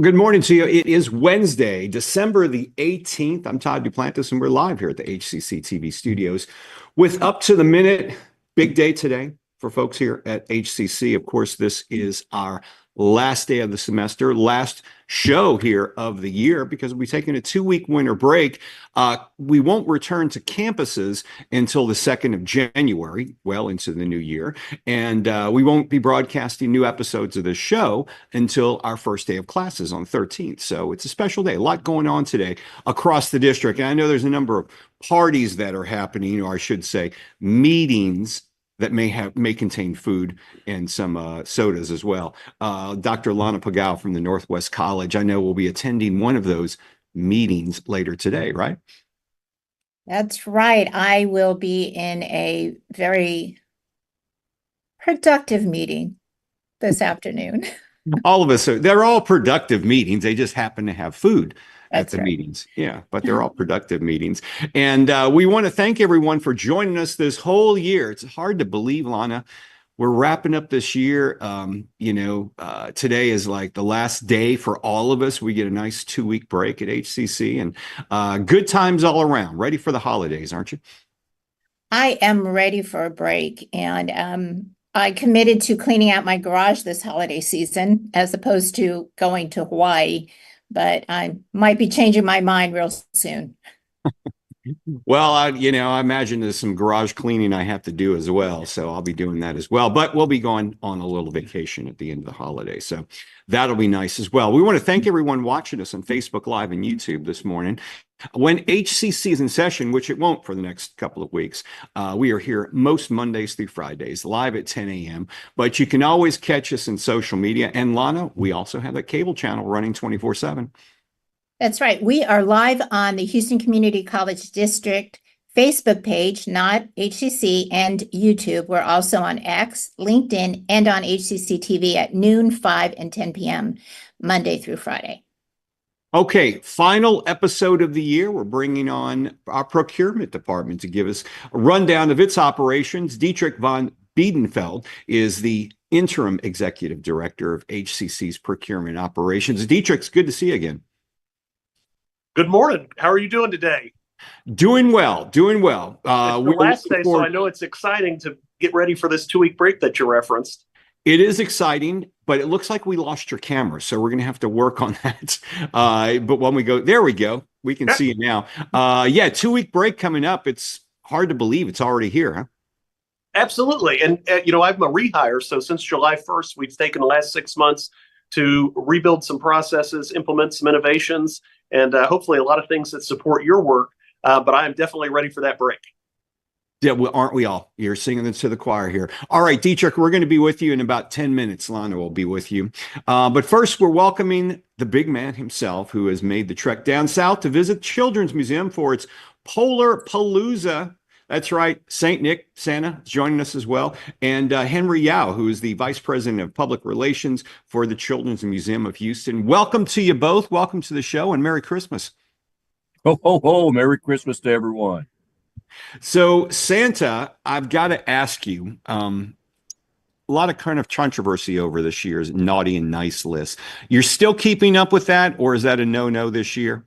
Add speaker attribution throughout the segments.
Speaker 1: Well, good morning to you. It is Wednesday, December the 18th. I'm Todd Duplantis, and we're live here at the HCCTV studios with Up to the Minute. Big day today for folks here at HCC. Of course, this is our last day of the semester, last show here of the year, because we'll be taking a 2-week winter break. We won't return to campuses until the 2nd of January, well into the new year. And we won't be broadcasting new episodes of this show until our first day of classes on the 13th. So it's a special day, a lot going on today across the district. And I know there's a number of parties that are happening, or I should say meetings that may contain food and some sodas as well. Dr. Lana Pagao from the Northwest College, I know, will be attending one of those meetings later today, right?
Speaker 2: That's right. I will be in a very productive meeting this afternoon.
Speaker 1: All of us they're all productive meetings. They just happen to have food at the
Speaker 2: right.
Speaker 1: meetings. Yeah, but they're all productive meetings. And we want to thank everyone for joining us this whole year. It's hard to believe, Lana. We're wrapping up this year. Today is like the last day for all of us. We get a nice 2-week break at HCC, and good times all around. Ready for the holidays, aren't you?
Speaker 2: I am ready for a break, and I committed to cleaning out my garage this holiday season as opposed to going to Hawaii, but I might be changing my mind real soon.
Speaker 1: Well, I imagine there's some garage cleaning I have to do as well. So I'll be doing that as well. But we'll be going on a little vacation at the end of the holiday. So that'll be nice as well. We want to thank everyone watching us on Facebook Live and YouTube this morning. When HCC is in session, which it won't for the next couple of weeks, we are here most Mondays through Fridays, live at 10 a.m. But you can always catch us in social media. And Lana, we also have a cable channel running 24/7.
Speaker 2: That's right. We are live on the Houston Community College District Facebook page, not HCC, and YouTube. We're also on X, LinkedIn, and on HCCTV at noon, 5, and 10 p.m. Monday through Friday.
Speaker 1: Okay, final episode of the year. We're bringing on our procurement department to give us a rundown of its operations. Dietrich von Biedenfeld is the interim executive director of HCC's procurement operations. Dietrich, it's good to see you again.
Speaker 3: Good morning. How are you doing today?
Speaker 1: Doing well, doing well.
Speaker 3: It's the last day, so I know it's exciting to get ready for this 2-week break that you referenced.
Speaker 1: It is exciting, but it looks like we lost your camera, so we're going to have to work on that. But when we go, there we go. We can see you now. 2-week break coming up. It's hard to believe it's already here, huh?
Speaker 3: Absolutely. And, I'm a rehire. So since July 1st, we've taken the last 6 months to rebuild some processes, implement some innovations, and hopefully a lot of things that support your work. But I am definitely ready for that break.
Speaker 1: Yeah, well, aren't we all? You're singing this to the choir here. All right, Dietrich, we're going to be with you in about 10 minutes. Lana will be with you. But first, we're welcoming the big man himself, who has made the trek down south to visit Children's Museum for its Polar Palooza. That's right. St. Nick, Santa, is joining us as well. And Henry Yao, who is the Vice President of Public Relations for the Children's Museum of Houston. Welcome to you both. Welcome to the show, and Merry Christmas.
Speaker 4: Ho, ho, ho. Merry Christmas to everyone.
Speaker 1: So, Santa, I've got to ask you, a lot of kind of controversy over this year's naughty and nice list. You're still keeping up with that, or is that a no-no this year?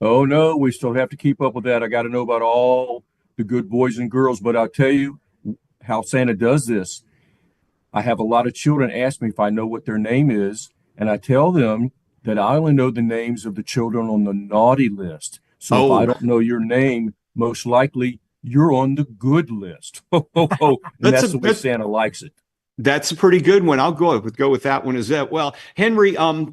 Speaker 4: Oh, no, we still have to keep up with that. I got to know about all the good boys and girls, but I'll tell you how Santa does this. I have a lot of children ask me if I know what their name is, and I tell them that I only know the names of the children on the naughty list. So if I don't know your name, most likely you're on the good list. And that's the way Santa likes it.
Speaker 1: That's a pretty good one. I'll go with that one as well. Henry,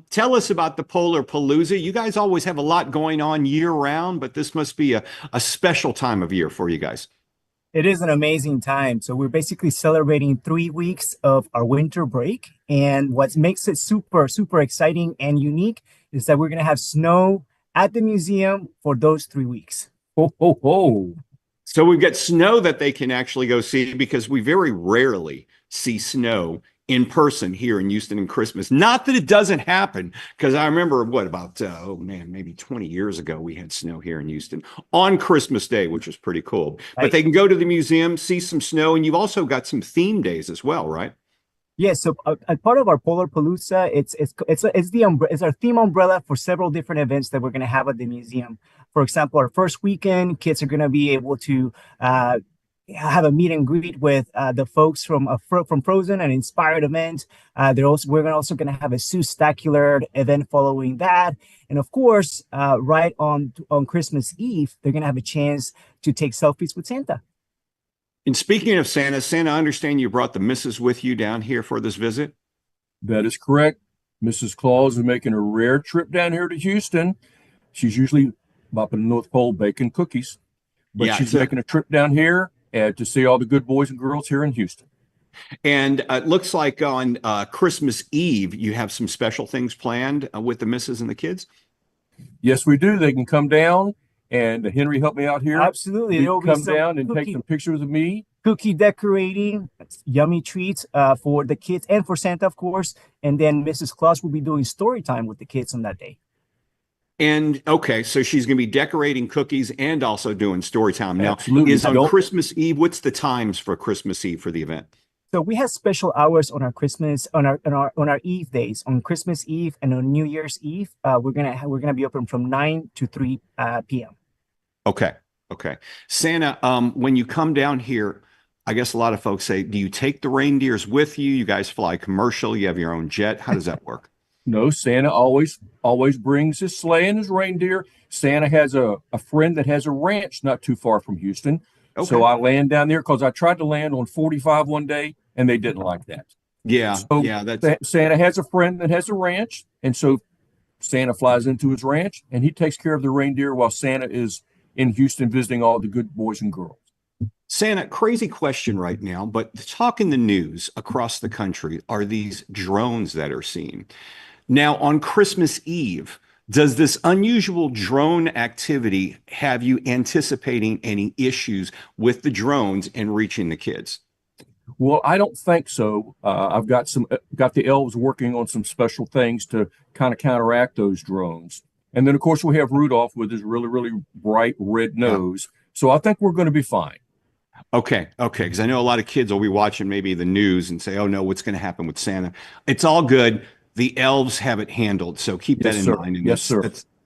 Speaker 1: tell us about the Polar Palooza. You guys always have a lot going on year round, but this must be a special time of year for you guys.
Speaker 5: It is an amazing time. So we're basically celebrating 3 weeks of our winter break. And what makes it super, super exciting and unique is that we're going to have snow at the museum for those 3 weeks.
Speaker 4: Ho, ho, ho.
Speaker 1: So we've got snow that they can actually go see, because we very rarely see snow in person here in Houston in Christmas. Not that it doesn't happen, because I remember maybe 20 years ago, we had snow here in Houston on Christmas Day, which was pretty cool. Right. But they can go to the museum, see some snow, and you've also got some theme days as well, right?
Speaker 5: Yes, so as part of our Polar Palooza, it's our theme umbrella for several different events that we're going to have at the museum. For example, our first weekend, kids are going to be able to uh, have a meet and greet with the folks from Frozen, an inspired event. We're also going to have a Seustacular event following that, and of course, right on Christmas Eve, they're going to have a chance to take selfies with Santa.
Speaker 1: And speaking of Santa, Santa, I understand you brought the missus with you down here for this visit.
Speaker 4: That is correct. Mrs. Claus is making a rare trip down here to Houston. She's usually up in the North Pole baking cookies, but
Speaker 1: Yeah,
Speaker 4: she's making a trip down here to see all the good boys and girls here in Houston.
Speaker 1: and it looks like on Christmas Eve, you have some special things planned with the missus and the kids.
Speaker 4: Yes, we do. They can come down, and Henry helped me out here.
Speaker 5: Absolutely,
Speaker 4: You
Speaker 5: there will
Speaker 4: can
Speaker 5: be
Speaker 4: come
Speaker 5: some
Speaker 4: down and take some pictures of me.
Speaker 5: cookie decorating, yummy treats for the kids and for Santa, of course. And then Mrs. Claus will be doing story time with the kids on that day.
Speaker 1: And okay, so she's going to be decorating cookies and also doing story time. Now,
Speaker 4: Absolutely.
Speaker 1: is on
Speaker 4: Don't-
Speaker 1: Christmas Eve, what's the times for Christmas Eve for the event?
Speaker 5: So we have special hours on our Eve days. On Christmas Eve and on New Year's Eve, we're gonna be open from 9 to 3 p.m.
Speaker 1: Okay. Okay. Santa, when you come down here, I guess a lot of folks say, do you take the reindeers with you? You guys fly commercial, you have your own jet. How does that work?
Speaker 4: No, Santa always brings his sleigh and his reindeer. Santa has a friend that has a ranch not too far from Houston.
Speaker 1: Okay.
Speaker 4: So I land down there because I tried to land on 45 one day and they didn't like that.
Speaker 1: Yeah.
Speaker 4: So
Speaker 1: Yeah. That's
Speaker 4: Santa has a friend that has a ranch. And so Santa flies into his ranch and he takes care of the reindeer while Santa is in Houston visiting all the good boys and girls.
Speaker 1: Santa, crazy question right now, but the talk in the news across the country are these drones that are seen. Now, on Christmas Eve, does this unusual drone activity have you anticipating any issues with the drones and reaching the kids?
Speaker 4: Well, I don't think so. I've got the elves working on some special things to kind of counteract those drones. And then, of course, we have Rudolph with his really, really bright red nose. So I think we're going to be fine.
Speaker 1: Okay. Okay. Because I know a lot of kids will be watching maybe the news and say, oh, no, what's going to happen with Santa? It's all good. The elves have it handled. So keep that in mind. And
Speaker 4: Yes, sir.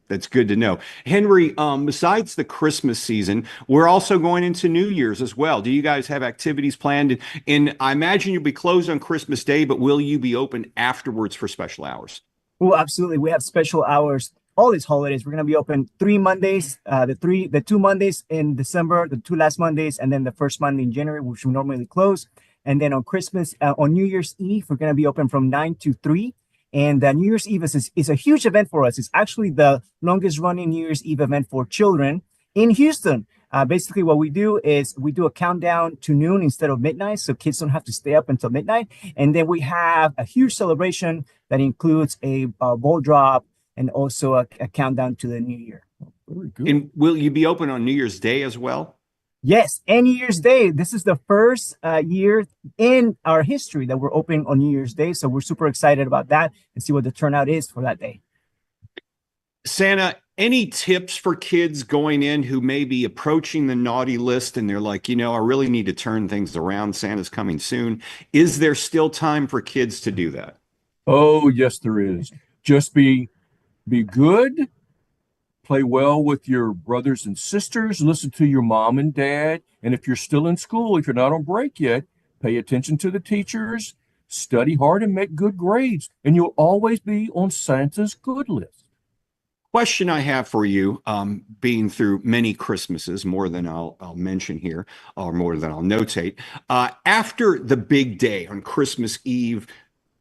Speaker 1: That's good to know. Henry, besides the Christmas season, we're also going into New Year's as well. Do you guys have activities planned? And I imagine you'll be closed on Christmas Day, but will you be open afterwards for special hours?
Speaker 5: Well, absolutely. We have special hours all these holidays. We're going to be open 3 Mondays, the 2 Mondays in December, the 2 last Mondays, and then the first Monday in January, which we normally close. And then on on New Year's Eve, we're going to be open from 9 to 3. And New Year's Eve is a huge event for us. It's actually the longest running New Year's Eve event for children in Houston. Basically, what we do is we do a countdown to noon instead of midnight, so kids don't have to stay up until midnight. And then we have a huge celebration that includes a ball drop and also a countdown to the new year.
Speaker 4: Very good.
Speaker 1: And will you be open on New Year's Day as well?
Speaker 5: Yes, and New Year's Day. This is the first year in our history that we're open on New Year's Day. So we're super excited about that and see what the turnout is for that day.
Speaker 1: Santa, any tips for kids going in who may be approaching the naughty list and they're like, I really need to turn things around. Santa's coming soon. Is there still time for kids to do that?
Speaker 4: Oh, yes, there is. Just be good. Play well with your brothers and sisters, listen to your mom and dad. And if you're still in school, if you're not on break yet, pay attention to the teachers, study hard and make good grades. And you'll always be on Santa's good list.
Speaker 1: Question I have for you, being through many Christmases, more than I'll mention here, or more than I'll notate. After the big day on Christmas Eve,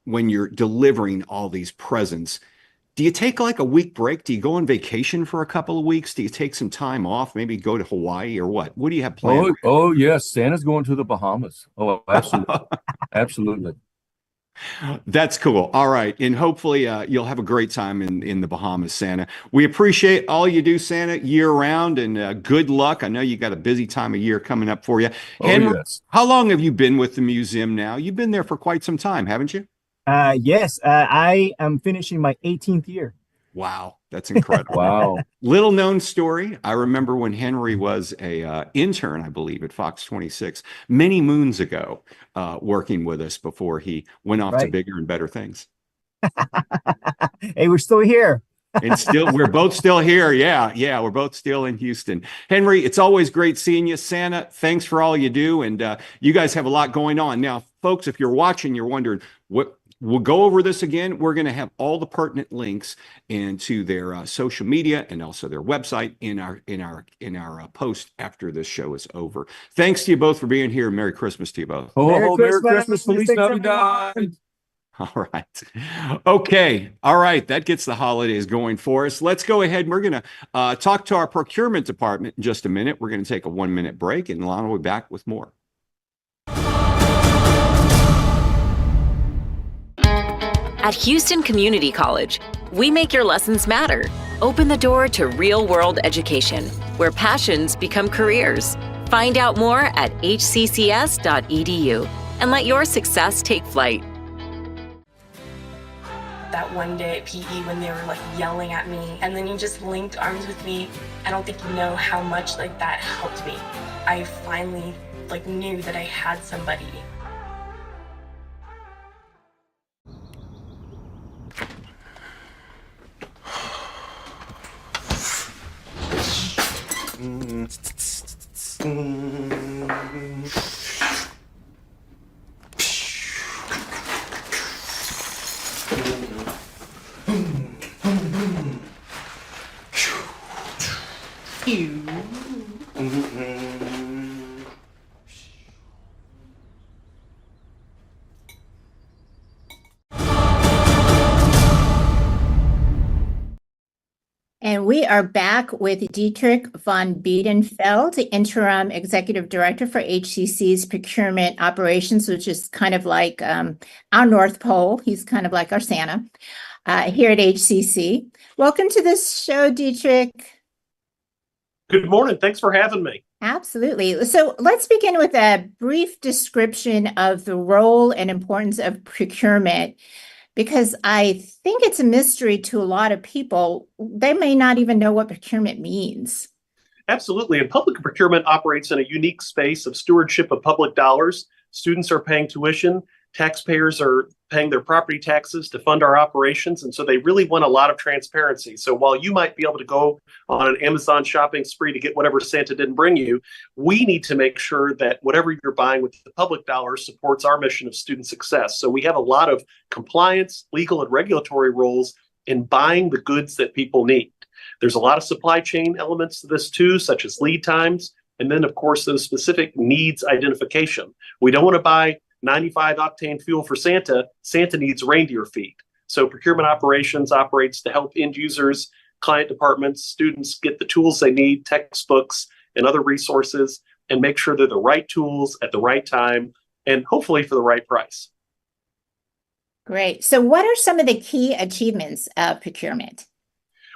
Speaker 1: when you're delivering all these presents, do you take like a week break? Do you go on vacation for a couple of weeks? Do you take some time off? Maybe go to Hawaii or what? What do you have planned?
Speaker 4: Oh yes, Santa's going to the Bahamas. Oh, absolutely. Absolutely.
Speaker 1: That's cool. All right. And hopefully you'll have a great time in the Bahamas, Santa. We appreciate all you do, Santa, year round, and good luck. I know you got a busy time of year coming up for you. Henry,
Speaker 4: yes.
Speaker 1: How long have you been with the museum now? You've been there for quite some time, haven't you?
Speaker 5: Yes, I am finishing my 18th year.
Speaker 1: Wow. That's incredible.
Speaker 4: Wow.
Speaker 1: Little known story. I remember when Henry was a intern, I believe, at Fox 26 many moons ago, working with us before he went off to
Speaker 5: Right.
Speaker 1: bigger and better things.
Speaker 5: Hey, we're still here.
Speaker 1: And still, we're both still here. Yeah, we're both still in Houston. Henry, it's always great seeing you. Santa, thanks for all you do. And you guys have a lot going on. Now, folks, if you're watching, you're wondering, we'll go over this again. We're going to have all the pertinent links into their social media and also their website in our post after this show is over. Thanks to you both for being here. Merry Christmas to you both.
Speaker 4: Merry Christmas. Feliz
Speaker 5: Thanks,
Speaker 4: Navidad.
Speaker 5: everyone.
Speaker 1: All right. Okay. All right. That gets the holidays going for us. Let's go ahead. We're going to talk to our procurement department in just a minute. We're going to take a 1-minute break, and Lana will be back with more.
Speaker 6: At Houston Community College, we make your lessons matter. Open the door to real-world education, where passions become careers. Find out more at hccs.edu and let your success take flight.
Speaker 7: That one day at PE when they were like yelling at me and then you just linked arms with me. I don't think you know how much like that helped me. I finally like knew that I had somebody.
Speaker 2: And we are back with Dietrich von Biedenfeld, the interim executive director for HCC's procurement operations, which is kind of like our North Pole. He's kind of like our Santa here at HCC. Welcome to this show, Dietrich.
Speaker 3: Good morning. Thanks for having me.
Speaker 2: Absolutely. So let's begin with a brief description of the role and importance of procurement, because I think it's a mystery to a lot of people. They may not even know what procurement means.
Speaker 3: Absolutely. And public procurement operates in a unique space of stewardship of public dollars. Students are paying tuition. Taxpayers are paying their property taxes to fund our operations. And so they really want a lot of transparency. So while you might be able to go on an Amazon shopping spree to get whatever Santa didn't bring you, we need to make sure that whatever you're buying with the public dollars supports our mission of student success. So we have a lot of compliance, legal, and regulatory roles in buying the goods that people need. There's a lot of supply chain elements to this too, such as lead times. And then, of course, those specific needs identification. We don't want to buy 95 octane fuel for Santa. Santa needs reindeer feet. So procurement operations operates to help end users, client departments, students get the tools they need, textbooks and other resources, and make sure they're the right tools at the right time and hopefully for the right price.
Speaker 2: Great. So what are some of the key achievements of procurement?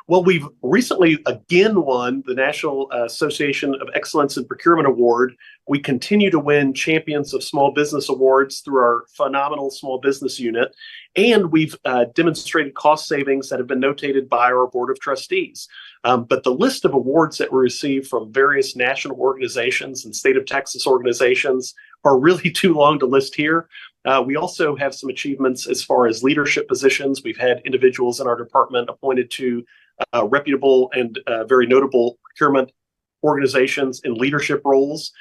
Speaker 3: Well, we've recently again won the National Association of Excellence in Procurement Award. We continue to win Champions of Small Business Awards through our phenomenal small business unit. And we've demonstrated cost savings that have been notated by our Board of Trustees. But the list of awards that we receive from various national organizations and state of Texas organizations are really too long to list here. We also have some achievements as far as leadership positions. We've had individuals in our department appointed to reputable and very notable procurement organizations in leadership roles.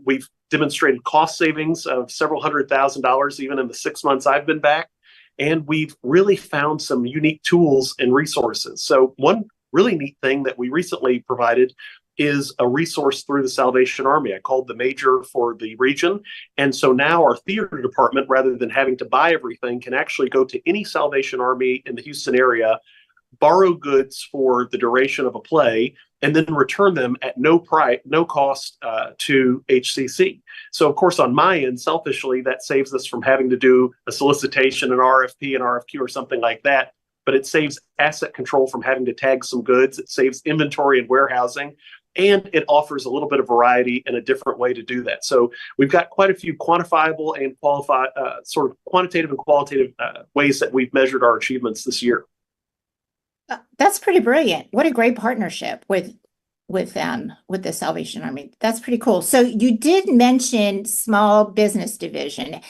Speaker 3: We've demonstrated cost savings of several $100,000 even in the 6 months I've been back. And we've really found some unique tools and resources. So one really neat thing that we recently provided is a resource through the Salvation Army. I called the major for the region. And so now our theater department, rather than having to buy everything, can actually go to any Salvation Army in the Houston area, borrow goods for the duration of a play, and then return them at no cost to HCC. So of course, on my end, selfishly, that saves us from having to do a solicitation, an RFP, an RFQ, or something like that. But it saves asset control from having to tag some goods. It saves inventory and warehousing. And it offers a little bit of variety and a different way to do that. So we've got quite a few quantifiable and sort of quantitative and qualitative ways that we've measured our achievements this year.
Speaker 2: That's pretty brilliant. What a great partnership with the Salvation Army. That's pretty cool. So you did mention small business division.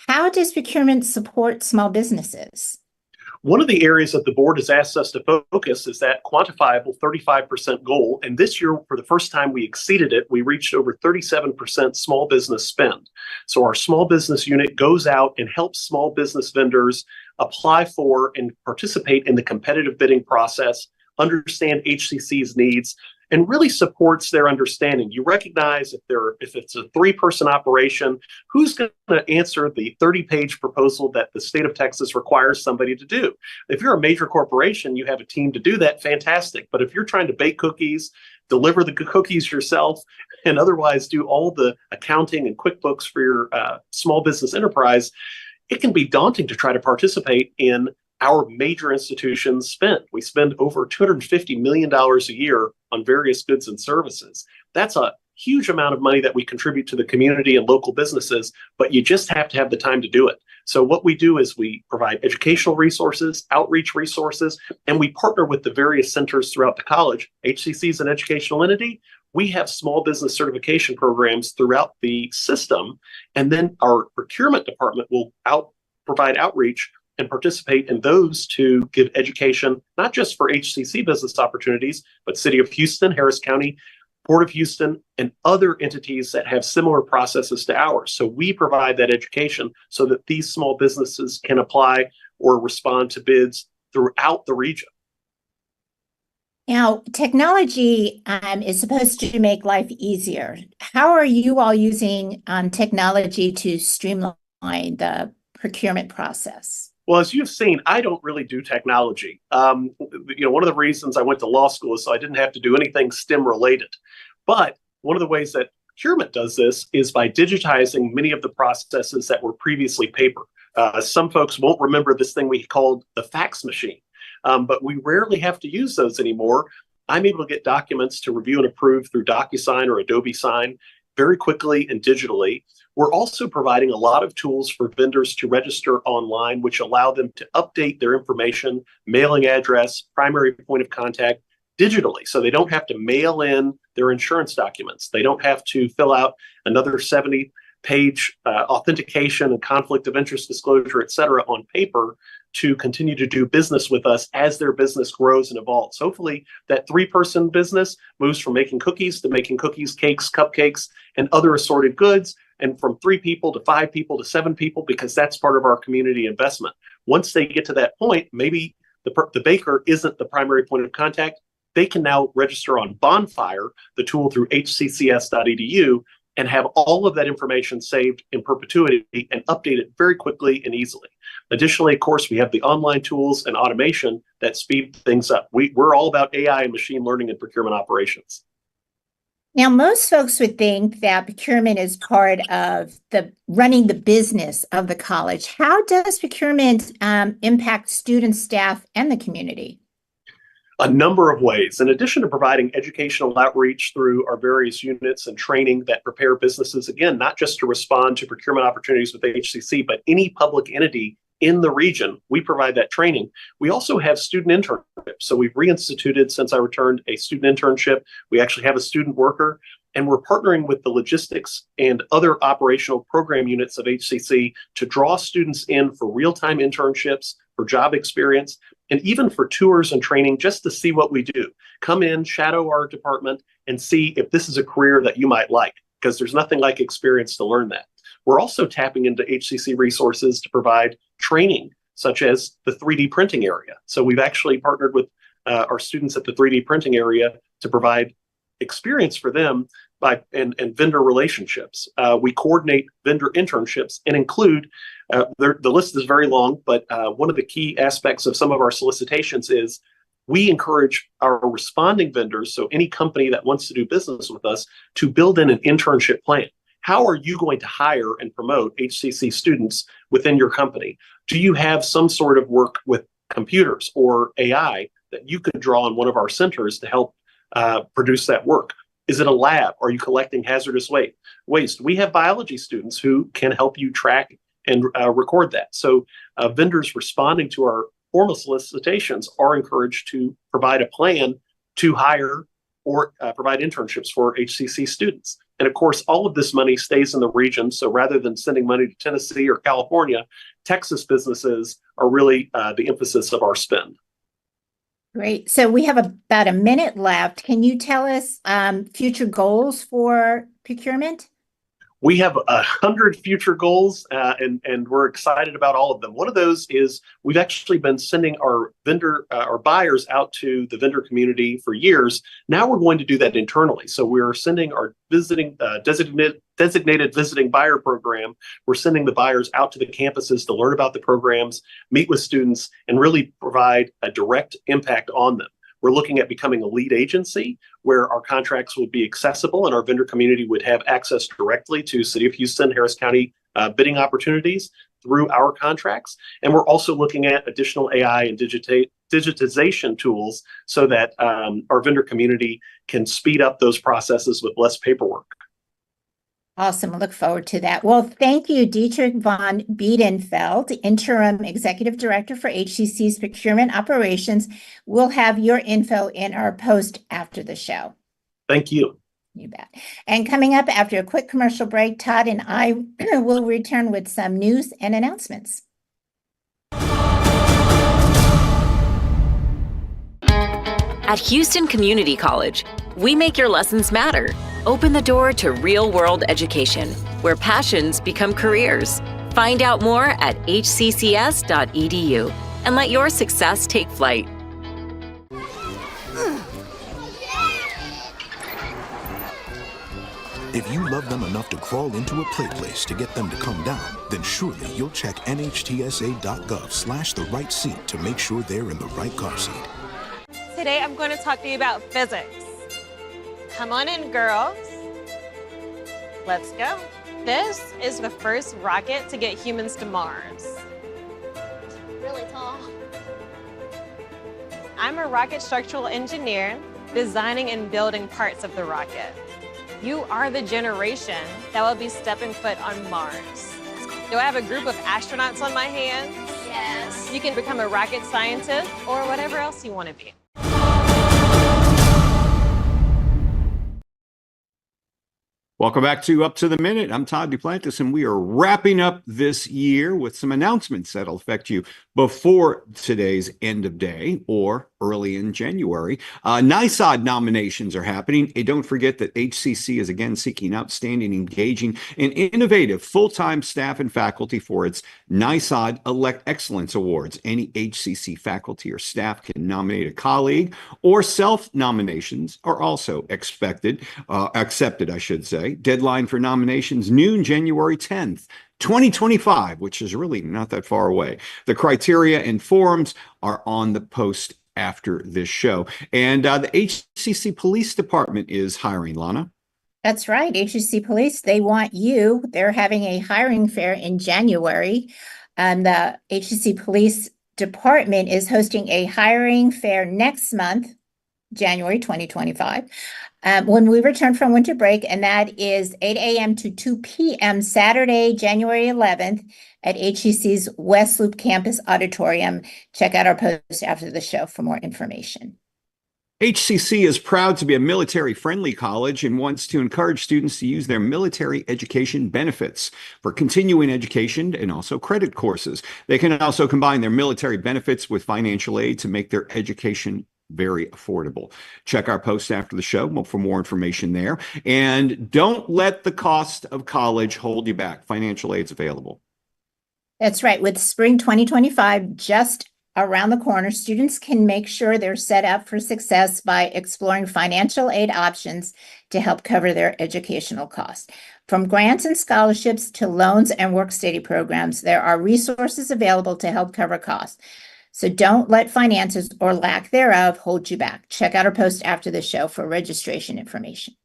Speaker 2: How does procurement support small businesses?
Speaker 3: One of the areas that the board has asked us to focus is that quantifiable 35% goal. And this year, for the first time, we exceeded it. We reached over 37% small business spend. So our small business unit goes out and helps small business vendors apply for and participate in the competitive bidding process, understand HCC's needs, and really supports their understanding. You recognize if it's a 3-person operation, who's going to answer the 30-page proposal that the state of Texas requires somebody to do? If you're a major corporation, you have a team to do that, fantastic. But if you're trying to bake cookies, deliver the cookies yourself, and otherwise do all the accounting and QuickBooks for your small business enterprise, it can be daunting to try to participate in our major institutions spend. We spend over $250 million a year on various goods and services. That's a huge amount of money that we contribute to the community and local businesses, but you just have to have the time to do it. So what we do is we provide educational resources, outreach resources, and we partner with the various centers throughout the college. HCC is an educational entity. We have small business certification programs throughout the system, and then our procurement department will provide outreach and participate in those to give education, not just for HCC business opportunities, but City of Houston, Harris County, Port of Houston, and other entities that have similar processes to ours. So we provide that education so that these small businesses can apply or respond to bids throughout the region.
Speaker 2: Now, technology is supposed to make life easier. How are you all using technology to streamline the procurement process?
Speaker 3: Well, as you've seen, I don't really do technology. One of the reasons I went to law school is so I didn't have to do anything STEM related. But one of the ways that procurement does this is by digitizing many of the processes that were previously paper. Some folks won't remember this thing we called the fax machine, but we rarely have to use those anymore. I'm able to get documents to review and approve through DocuSign or Adobe Sign very quickly and digitally. We're also providing a lot of tools for vendors to register online, which allow them to update their information, mailing address, primary point of contact digitally. So they don't have to mail in their insurance documents. They don't have to fill out another 70-page authentication and conflict of interest disclosure, et cetera, on paper to continue to do business with us as their business grows and evolves. Hopefully that 3-person business moves from making cookies to making cookies, cakes, cupcakes, and other assorted goods, and from 3 people to 5 people to 7 people, because that's part of our community investment. Once they get to that point, maybe the baker isn't the primary point of contact. They can now register on Bonfire, the tool through hccs.edu, and have all of that information saved in perpetuity and update it very quickly and easily. Additionally, of course, we have the online tools and automation that speed things up. We're all about AI and machine learning in procurement operations.
Speaker 2: Now, most folks would think that procurement is part of running the business of the college. How does procurement impact students, staff, and the community?
Speaker 3: A number of ways. In addition to providing educational outreach through our various units and training that prepare businesses, again, not just to respond to procurement opportunities with HCC, but any public entity in the region, we provide that training. We also have student internships. So we've reinstituted, since I returned, a student internship. We actually have a student worker, and we're partnering with the logistics and other operational program units of HCC to draw students in for real-time internships, for job experience, and even for tours and training, just to see what we do. Come in, shadow our department, and see if this is a career that you might like, because there's nothing like experience to learn that. We're also tapping into HCC resources to provide training, such as the 3D printing area. So we've actually partnered with our students at the 3D printing area to provide experience for them and vendor relationships. We coordinate vendor internships and include, the list is very long, but one of the key aspects of some of our solicitations is we encourage our responding vendors, so any company that wants to do business with us, to build in an internship plan. How are you going to hire and promote HCC students within your company? Do you have some sort of work with computers or AI that you could draw on one of our centers to help produce that work? Is it a lab? Are you collecting hazardous waste? We have biology students who can help you track and record that. So vendors responding to our formal solicitations are encouraged to provide a plan to hire or provide internships for HCC students. And of course, all of this money stays in the region. So rather than sending money to Tennessee or California, Texas businesses are really the emphasis of our spend.
Speaker 2: Great. So we have about a minute left. Can you tell us future goals for procurement?
Speaker 3: We have 100 future goals, and we're excited about all of them. One of those is we've actually been sending our buyers out to the vendor community for years. Now we're going to do that internally. So we're sending our visiting designated visiting buyer program. We're sending the buyers out to the campuses to learn about the programs, meet with students, and really provide a direct impact on them. We're looking at becoming a lead agency where our contracts would be accessible and our vendor community would have access directly to City of Houston, Harris County bidding opportunities through our contracts. And we're also looking at additional AI and digitization tools so that our vendor community can speed up those processes with less paperwork.
Speaker 2: Awesome. I look forward to that. Well, thank you, Dietrich von Biedenfeld, Interim Executive Director for HCC's Procurement Operations. We'll have your info in our post after the show.
Speaker 3: Thank you.
Speaker 2: You bet. And coming up after a quick commercial break, Todd and I will return with some news and announcements.
Speaker 6: At Houston Community College, we make your lessons matter. Open the door to real-world education, where passions become careers. Find out more at hccs.edu and let your success take flight.
Speaker 8: If you love them enough to crawl into a play place to get them to come down, then surely you'll check nhtsa.gov/the right seat to make sure they're in the right car seat.
Speaker 9: Today I'm going to talk to you about physics. Come on in, girls. Let's go. This is the first rocket to get humans to Mars.
Speaker 10: Really tall.
Speaker 9: I'm a rocket structural engineer, designing and building parts of the rocket. You are the generation that will be stepping foot on Mars. Do I have a group of astronauts on my hands?
Speaker 10: Yes.
Speaker 9: You can become a rocket scientist or whatever else you want to be.
Speaker 1: Welcome back to Up to the Minute. I'm Todd Duplantis, and we are wrapping up this year with some announcements that'll affect you before today's end of day or early in January. NISOD nominations are happening. And don't forget that HCC is again seeking outstanding, engaging, and innovative full-time staff and faculty for its NISOD Excellence Awards. Any HCC faculty or staff can nominate a colleague, or self-nominations are also accepted, I should say. Deadline for nominations, noon, January 10th. 2025, which is really not that far away. The criteria and forms are on the post after this show. And the HCC Police Department is hiring, Lana.
Speaker 2: That's right. HCC Police, they want you. They're having a hiring fair in January. And the HCC Police Department is hosting a hiring fair next month, January 2025. When we return from winter break, and that is 8 a.m. to 2 p.m. Saturday, January 11th at HCC's West Loop Campus Auditorium. Check out our post after the show for more information.
Speaker 1: HCC is proud to be a military-friendly college and wants to encourage students to use their military education benefits for continuing education and also credit courses. They can also combine their military benefits with financial aid to make their education very affordable. Check our post after the show for more information there. And don't let the cost of college hold you back. Financial aid's available.
Speaker 2: That's right. With spring 2025 just around the corner, students can make sure they're set up for success by exploring financial aid options to help cover their educational costs. From grants and scholarships to loans and work study programs, there are resources available to help cover costs. So don't let finances or lack thereof hold you back. Check out our post after the show for registration information.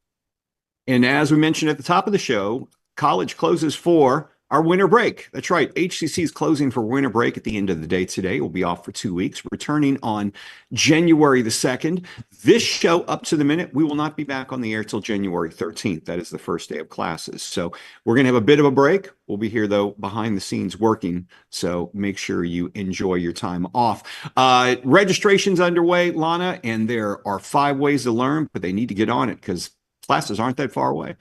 Speaker 1: And as we mentioned at the top of the show, college closes for our winter break. That's right. HCC is closing for winter break at the end of the day today. We'll be off for 2 weeks, returning on January the 2nd. This show, Up to the Minute, we will not be back on the air till January 13th. That is the first day of classes. So we're going to have a bit of a break. We'll be here, though, behind the scenes working. So make sure you enjoy your time off. Registration's underway, Lana, and there are 5 ways to learn, but they need to get on it because classes aren't that far away.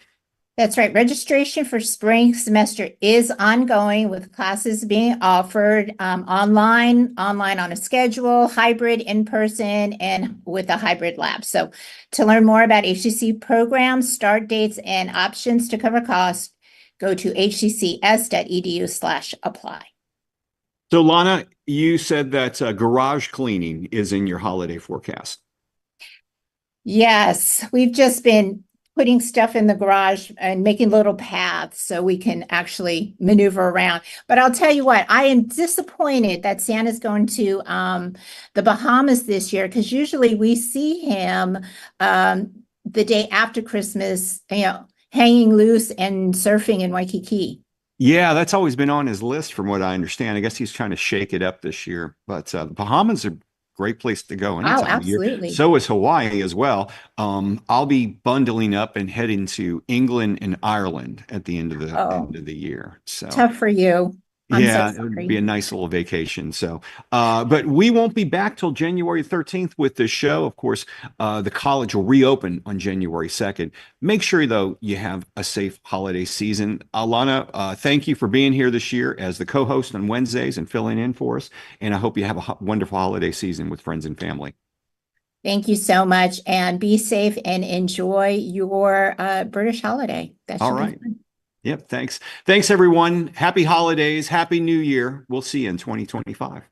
Speaker 2: That's right. Registration for spring semester is ongoing with classes being offered online on a schedule, hybrid, in person, and with a hybrid lab. So to learn more about HCC programs, start dates, and options to cover costs, go to hccs.edu/apply.
Speaker 1: So Lana, you said that garage cleaning is in your holiday forecast.
Speaker 2: Yes, we've just been putting stuff in the garage and making little paths so we can actually maneuver around. But I'll tell you what, I am disappointed that Santa's going to the Bahamas this year, because usually we see him the day after Christmas, hanging loose and surfing in Waikiki.
Speaker 1: Yeah, that's always been on his list from what I understand. I guess he's trying to shake it up this year. But the Bahamas are great place to go anytime of year.
Speaker 2: Absolutely.
Speaker 1: So is Hawaii as well. I'll be bundling up and heading to England and Ireland at the end of the year. So
Speaker 2: tough for you. I'm
Speaker 1: yeah,
Speaker 2: so
Speaker 1: it would
Speaker 2: sorry.
Speaker 1: be a nice little vacation. So, but we won't be back till January 13th with this show. Of course, the college will reopen on January 2nd. Make sure, though, you have a safe holiday season. Alana, thank you for being here this year as the co-host on Wednesdays and filling in for us. And I hope you have a wonderful holiday season with friends and family.
Speaker 2: Thank you so much, and be safe and enjoy your British holiday. That should
Speaker 1: All
Speaker 2: be
Speaker 1: right.
Speaker 2: fun.
Speaker 1: Yep. Thanks. Thanks, everyone. Happy holidays. Happy New Year. We'll see you in 2025.